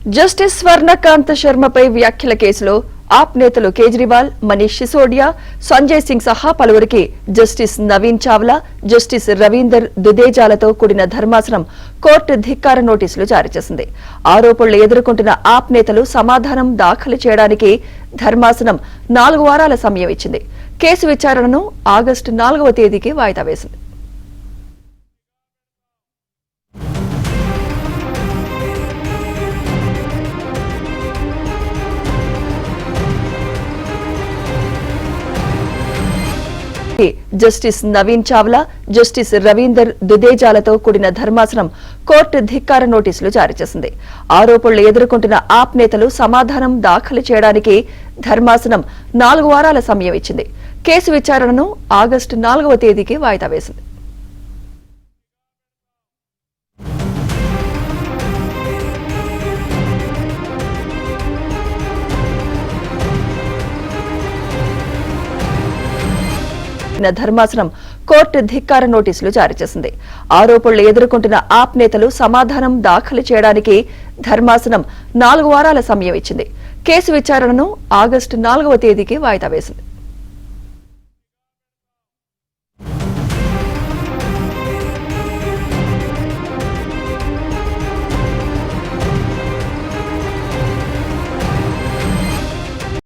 Justice Swarnakant శర్మపై వ్యాఖ్యల కేసులో ఆప్ నేతలు కేజ్రీవాల్, మనీష్ సిసోడియా, సంజయ్ సింగ్ సహా పలువురికి జస్టిస్ నవీన్ చావ్లా, జస్టిస్ రవీందర్ దుదేజాలతో కూడిన ధర్మాసనం కోర్టు ధిక్కార నోటీసులు జారీ చేసింది. ఆరోపణలు ఎదుర్కొంటున్న ఆప్ నేతలు సమాధానం దాఖలు చేయడానికి ధర్మాసనం 4 వారాల సమయం ఇచ్చింది. కేసు విచారణను ఆగస్టు 4వ తేదీకి వాయిదా వేసింది. జస్టిస్ నవీన్ చావ్లా, జస్టిస్ రవీందర్ దుదేజాలతో కూడిన ధర్మాసనం కోర్టు ధిక్కార నోటీసులు జారీ చేసింది. ఆరోపణలు ఎదుర్కొంటున్న ఆప్ నేతలు సమాధానం దాఖలు చేయడానికి ధర్మాసనం 4 వారాల సమయం ఇచ్చింది. కేసు విచారణను ఆగస్టు 4వ తేదీకి వాయిదా వేసింది. ధర్మాసనం కోర్టు ధిక్కార నోటీసులు జారీ చేసింది. ఆరోపణలు ఎదుర్కొంటున్న ఆప్ నేతలు సమాధానం దాఖలు చేయడానికి ధర్మాసనం 4 వారాల సమయం ఇచ్చింది. కేసు విచారణను ఆగస్టు 4వ తేదీకి వాయిదా వేసింది.